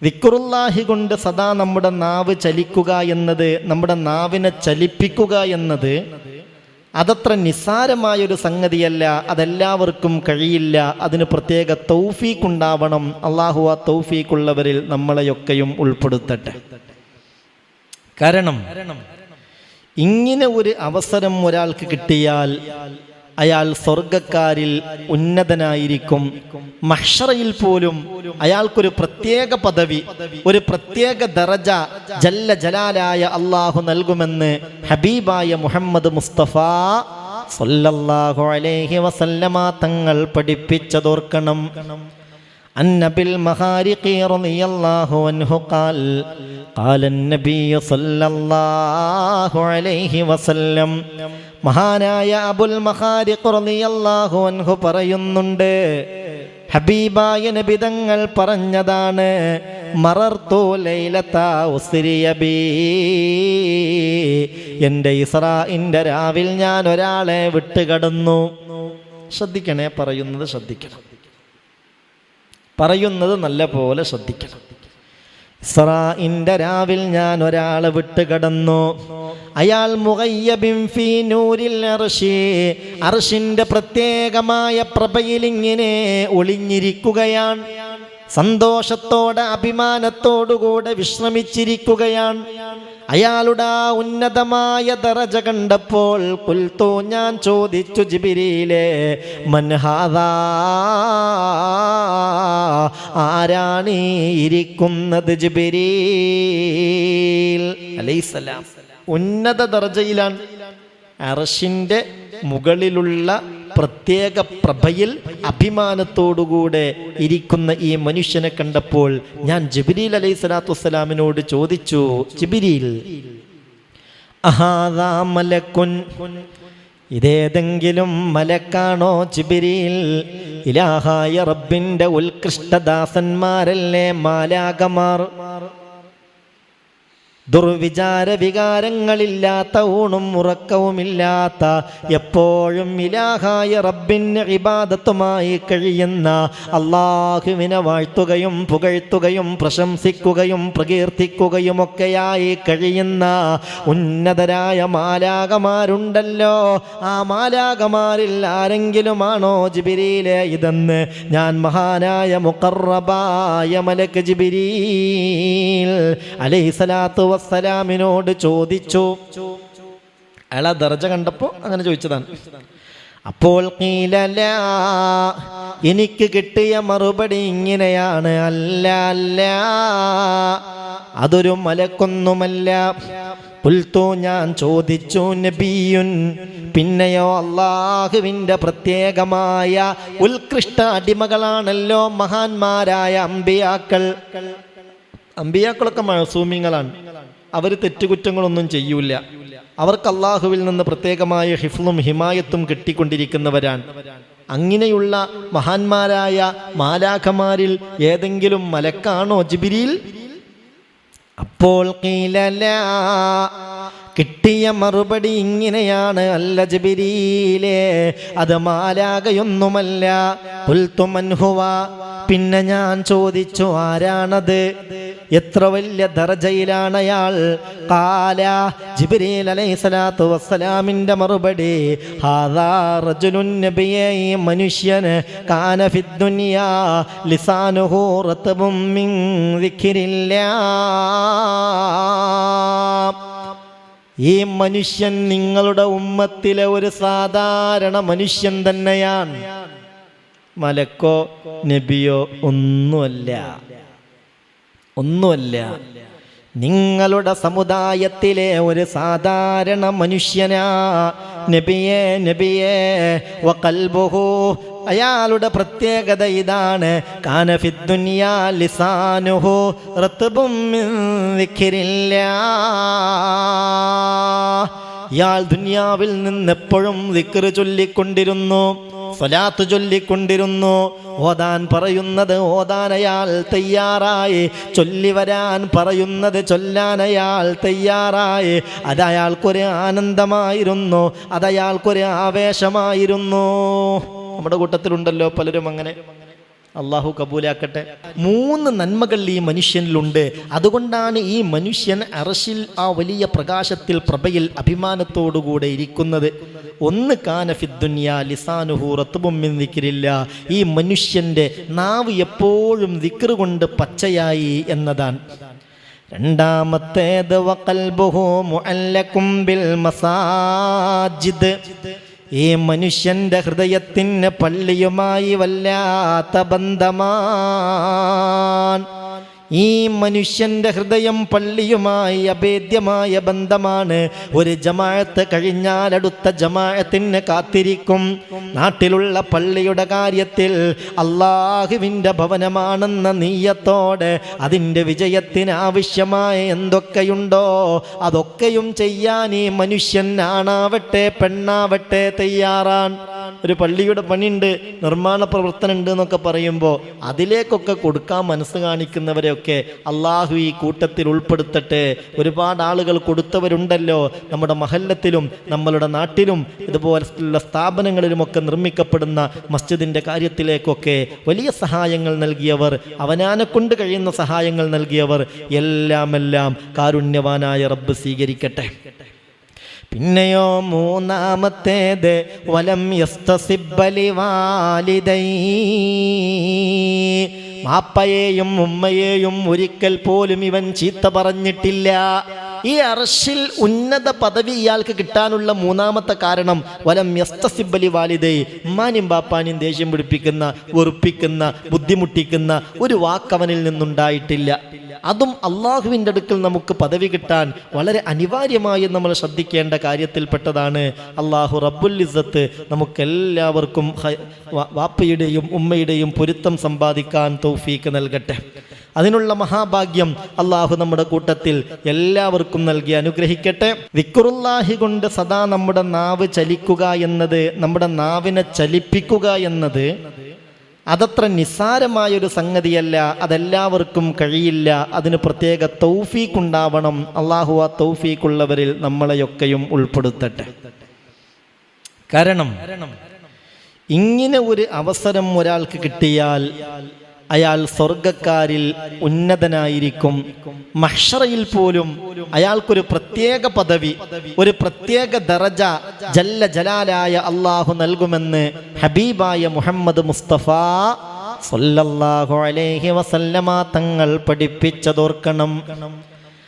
ദിക്റുല്ലാഹി കൊണ്ട് സദാ നമ്മുടെ നാവ് ചലിക്കുക എന്നത്, നമ്മുടെ നാവിനെ ചലിപ്പിക്കുക എന്നത് അതത്ര നിസ്സാരമായൊരു സംഗതിയല്ല. അതെല്ലാവർക്കും കഴിയില്ല. അതിന് പ്രത്യേക തൗഫീഖ് ഉണ്ടാവണം. അള്ളാഹു ആ തൗഫീഖുള്ളവരിൽ നമ്മളെയൊക്കെയും ഉൾപ്പെടുത്തട്ടെ. കാരണം ഇങ്ങനെ ഒരു അവസരം ഒരാൾക്ക് കിട്ടിയാൽ അയാൾ സ്വർഗക്കാരിൽ ഉന്നതനായിരിക്കും. മഹ്ശറയിൽ പോലും അയാൾക്കൊരു പ്രത്യേക പദവി, ഒരു പ്രത്യേക ദറജ ജല്ല ജലാലായ അള്ളാഹു നൽകുമെന്ന് ഹബീബായ മുഹമ്മദ് മുസ്തഫ സല്ലല്ലാഹു അലൈഹി വസല്ലമ തങ്ങൾ പഠിപ്പിച്ചതോർക്കണം. അന്നബിൽ മഹാരിഖി റളിയല്ലാഹു അൻഹു ഖാൽ ഖാലൻ നബിയ്യു സല്ലല്ലാഹു അലൈഹി വസല്ലം. മഹാനായ അബുൽ മഹാരിഖ് റളിയല്ലാഹു അൻഹു പറയുന്നുണ്ട്, ഹബീബായ നബി തങ്ങൾ പറഞ്ഞതാണ്, മറർത്തു ലൈലത ഉസ്രിയ ബി, എൻ്റെ ഇസ്രാഇന്റെ രാവിൽ ഞാൻ ഒരാളെ വിട്ടുകടന്നു. ശ്രദ്ധിക്കണേ, പറയുന്നത് ശ്രദ്ധിക്കണം, പറയുന്നത് നല്ല പോലെ ശ്രദ്ധിക്കണം. ഇസ്രാഇന്റെ രാവിൽ ഞാൻ ഒരാളെ വിട്ടുകടന്നു. അയാൾ മുഗയ്യബിൻ ഫീ നൂരിൽ അർശി, അർശിന്റെ പ്രത്യേകമായ പ്രഭയിൽ ഇങ്ങനെ ഒളിഞ്ഞിരിക്കുകയാണ്. സന്തോഷത്തോടെ അഭിമാനത്തോടുകൂടെ വിശ്രമിച്ചിരിക്കുകയാണ്. അയാളുടെ ആ ഉന്നതമായ ദറജ കണ്ടപ്പോൾ ഖുൽതു, ഞാൻ ചോദിച്ചു, ജിബ്രീലേ മൻ ഹാദാ, ആരാണ് ഇരിക്കുന്നത്? ജിബ്രീൽ അലൈഹിസ്സലാം ഉന്നത ദറജയിലാണ്. അർശിന്റെ മുകളിലുള്ള പ്രത്യേക പ്രഭയിൽ അഭിമാനത്തോടുകൂടെ ഇരിക്കുന്ന ഈ മനുഷ്യനെ കണ്ടപ്പോൾ ഞാൻ ജിബ്രീൽ അലൈഹി സ്വലാത്തു വസ്സലാമിനോട് ചോദിച്ചു, ജിബ്രീൽ അഹാദാ മലക്കുൻ, ഇതേതെങ്കിലും മലക്കാണോ? ജിബ്രീൽ, ഇലാഹായ റബ്ബിന്റെ ഉത്കൃഷ്ടദാസന്മാരല്ലേ മാലാകമാർ. ദുർവിചാര വികാരങ്ങളില്ലാത്ത, ഊണും ഉറക്കവുമില്ലാത്ത, എപ്പോഴും ഇലാഹായ റബ്ബിന് ഇബാദത്തുമായി കഴിയുന്ന, അള്ളാഹുവിനെ വാഴ്ത്തുകയും പുകഴ്ത്തുകയും പ്രശംസിക്കുകയും പ്രകീർത്തിക്കുകയും ഒക്കെയായി കഴിയുന്ന ഉന്നതരായ മാലാകമാരുണ്ടല്ലോ, ആ മാലാകമാരിൽ ആരെങ്കിലുമാണോ ജിബ്രീലേ ഇതെന്ന് ഞാൻ മഹാനായ മുഖറബായ മലക്ക് ജിബ്രീൽ അലൈഹിസ്സലാത്തു വസ്സലാമിനോട് ചോദിച്ചു. അയാളെ ദർജ കണ്ടപ്പോൾ അങ്ങനെ ചോദിച്ചതാണ്. അപ്പോൾ ഖീലല, എനിക്ക് കിട്ടിയ മറുപടി ഇങ്ങനെയാണ്, അല്ല അല്ല, അതൊരു മലക്കൊന്നുമല്ല. ഖുൽതു, ഞാൻ ചോദിച്ചു, നബിയുൻ, പിന്നെയോ അള്ളാഹുവിൻ്റെ പ്രത്യേകമായ ഉത്കൃഷ്ട അടിമകളാണല്ലോ മഹാന്മാരായ അമ്പിയാക്കൾ. അമ്പിയാക്കളൊക്കെ മഅസൂമിങ്ങളാണ്. അവർ തെറ്റുകുറ്റങ്ങളൊന്നും ചെയ്യൂല. അവർക്ക് അള്ളാഹുവിൽ നിന്ന് പ്രത്യേകമായ ഹിഫ്ളും ഹിമായത്തും കിട്ടിക്കൊണ്ടിരിക്കുന്നവരാണ്. അങ്ങനെയുള്ള മഹാന്മാരായ മാലാഖമാരിൽ ഏതെങ്കിലും മലക്കാണോ ജിബ്രീൽ? അപ്പോൾ ഖീലല, കിട്ടിയ മറുപടി ഇങ്ങനെയാണ്, അല്ല ജിബ്രീലേ, അത് മാലാഖയൊന്നുമല്ല. ഖുൽതു മൻ ഹുവ, പിന്നെ ഞാൻ ചോദിച്ചു, ആരാണത്? എത്ര വലിയ ദർജയിലാണ് അയാൾ? ഖാല, ജിബ്രീൽ അലൈഹിസ്സലാത്തു വസ്സലാമിന്റെ മറുപടി, ഹാദാ റജുലുൻ നബിയേ, ഈ മനുഷ്യൻ കാന ഫിദ്ദുനിയാ ലിസാനുഹു റത്ബും മിൻ ദിക്രില്ലാഹ്. ഈ മനുഷ്യൻ നിങ്ങളുടെ ഉമ്മത്തിലെ ഒരു സാധാരണ മനുഷ്യൻ തന്നെയാണ്. മലക്കോ നബിയോ ഒന്നുമല്ല, ഒന്നുമല്ല. നിങ്ങളുടെ സമുദായത്തിലെ ഒരു സാധാരണ മനുഷ്യനാ. നബിയേ, നബിയേ, വഖൽബുഹു, അയാളുടെ പ്രത്യേകത ഇതാണ്, കാന ഫിദ്ദുനിയാ ലിസാനുഹു റത്ബും മിൻ ദിക്രില്ലാഹ്. ഇയാൾ ദുനിയാവിൽ നിന്ന് എപ്പോഴും ദിക്ർ ചൊല്ലിക്കൊണ്ടിരുന്നു, സ്വലാത്ത് ചൊല്ലിക്കൊണ്ടിരുന്നു. ഓതാൻ പറയുന്നത് ഓതാൻ അയാൾ തയ്യാറായി, ചൊല്ലി വരാൻ പറയുന്നത് ചൊല്ലാൻ അയാൾ തയ്യാറായി. അതയാൾക്കൊരു ആനന്ദമായിരുന്നു, അതയാൾക്കൊരു ആവേശമായിരുന്നു. നമ്മുടെ കൂട്ടത്തിലുണ്ടല്ലോ പലരും അങ്ങനെ. അള്ളാഹു കബൂലാക്കട്ടെ. 3 നന്മകൾ ഈ മനുഷ്യനിലുണ്ട്. അതുകൊണ്ടാണ് ഈ മനുഷ്യൻ അർശിൽ ആ വലിയ പ്രകാശത്തിൽ പ്രഭയിൽ അഭിമാനത്തോടുകൂടെ ഇരിക്കുന്നത്. 1 കാന ഫിദ്ദുനിയാ ലിസാനുഹു റത്ബും മിൻ ദിക്രില്ലാ. ഈ മനുഷ്യന്റെ നാവ് എപ്പോഴും ദിക്ർ കൊണ്ട് പച്ചയായി എന്നതാണ്. 2-മത്തേത് വഖൽബുഹു മുഅല്ലഖും ബിൽ മസാജിദ്. ഈ മനുഷ്യന്റെ ഹൃദയത്തിന് പള്ളിയുമായി വല്ലാത്ത ബന്ധമാണ്. ഈ മനുഷ്യന്റെ ഹൃദയം പള്ളിയുമായി അഭേദ്യമായ ബന്ധമാണ്. ഒരു ജമാഅത്ത് കഴിഞ്ഞാൽ അടുത്ത ജമാഅത്തിന് കാത്തിരിക്കും. നാട്ടിലുള്ള പള്ളിയുടെ കാര്യത്തിൽ അള്ളാഹുവിൻ്റെ ഭവനമാണെന്ന നീയത്തോടെ അതിൻ്റെ വിജയത്തിന് ആവശ്യമായ എന്തൊക്കെയുണ്ടോ അതൊക്കെയും ചെയ്യാൻ ഈ മനുഷ്യൻ ആണാവട്ടെ പെണ്ണാവട്ടെ തയ്യാറാണ്. ഒരു പള്ളിയുടെ പണിയുണ്ട്, നിർമ്മാണ പ്രവർത്തനം ഉണ്ട് എന്നൊക്കെ പറയുമ്പോൾ അതിലേക്കൊക്കെ കൊടുക്കാൻ മനസ്സ് കാണിക്കുന്നവരെയൊക്കെ അള്ളാഹു ഈ കൂട്ടത്തിൽ ഉൾപ്പെടുത്തട്ടെ. ഒരുപാട് ആളുകൾ കൊടുത്തവരുണ്ടല്ലോ. നമ്മുടെ മഹല്ലത്തിലും നമ്മളുടെ നാട്ടിലും ഇതുപോലുള്ള സ്ഥാപനങ്ങളിലുമൊക്കെ നിർമ്മിക്കപ്പെടുന്ന മസ്ജിദിൻ്റെ കാര്യത്തിലേക്കൊക്കെ വലിയ സഹായങ്ങൾ നൽകിയവർ, അവനാനെ കൊണ്ട് കഴിയുന്ന സഹായങ്ങൾ നൽകിയവർ എല്ലാം കാരുണ്യവാനായ റബ്ബ് സ്വീകരിക്കട്ടെ. പിന്നെയോ 3-മത്തേത് വലം യസ്തസിബ്ബ ലിവാലിദൈ. മാപ്പയെയും ഉമ്മയെയും ഒരിക്കൽ പോലും ഇവൻ ചീത്ത പറഞ്ഞിട്ടില്ല. ഈ അർശിൽ ഉന്നത പദവി ഇയാൾക്ക് കിട്ടാനുള്ള 3-മത്തെ കാരണം വലം യസ്തസിബ്ബ ലിവാലിദൈ. ഉമ്മാനും ബാപ്പാനും ദേഷ്യം പിടിപ്പിക്കുന്ന, വെറുപ്പിക്കുന്ന, ബുദ്ധിമുട്ടിക്കുന്ന ഒരു വാക്കവനിൽ നിന്നുണ്ടായിട്ടില്ല. അതും അള്ളാഹുവിൻ്റെ അടുക്കൽ നമുക്ക് പദവി കിട്ടാൻ വളരെ അനിവാര്യമായി നമ്മൾ ശ്രദ്ധിക്കേണ്ട കാര്യത്തിൽപ്പെട്ടതാണ്. അള്ളാഹു റബ്ബുൽ ഇസ്സത്ത് നമുക്കെല്ലാവർക്കും വാപ്പയുടെയും ഉമ്മയുടെയും പൊരുത്തം സമ്പാദിക്കാൻ തൗഫീക്ക് നൽകട്ടെ. അതിനുള്ള മഹാഭാഗ്യം അള്ളാഹു നമ്മുടെ കൂട്ടത്തിൽ എല്ലാവർക്കും നൽകി അനുഗ്രഹിക്കട്ടെ. ദിക്റുല്ലാഹി കൊണ്ട് സദാ നമ്മുടെ നാവ് ചലിക്കുക എന്നത്, നമ്മുടെ നാവിനെ ചലിപ്പിക്കുക എന്നത് അതത്ര നിസ്സാരമായൊരു സംഗതിയല്ല. അതെല്ലാവർക്കും കഴിയില്ല. അതിന് പ്രത്യേക തൗഫീഖ് ഉണ്ടാവണം. അള്ളാഹു ആ തൗഫീഖുള്ളവരിൽ നമ്മളെയൊക്കെയും ഉൾപ്പെടുത്തട്ടെ. കാരണം ഇങ്ങനെ ഒരു അവസരം ഒരാൾക്ക് കിട്ടിയാൽ അയാൾ സ്വർഗക്കാരിൽ ഉന്നതനായിരിക്കും. മഹ്ശറയിൽ പോലും അയാൾക്കൊരു പ്രത്യേക പദവി, ഒരു പ്രത്യേക ദറജ ജല്ല ജലാലായ അള്ളാഹു നൽകുമെന്ന് ഹബീബായ മുഹമ്മദ് മുസ്തഫ സല്ലല്ലാഹു അലൈഹി വസല്ലമ തങ്ങൾ പഠിപ്പിച്ചതോർക്കണം.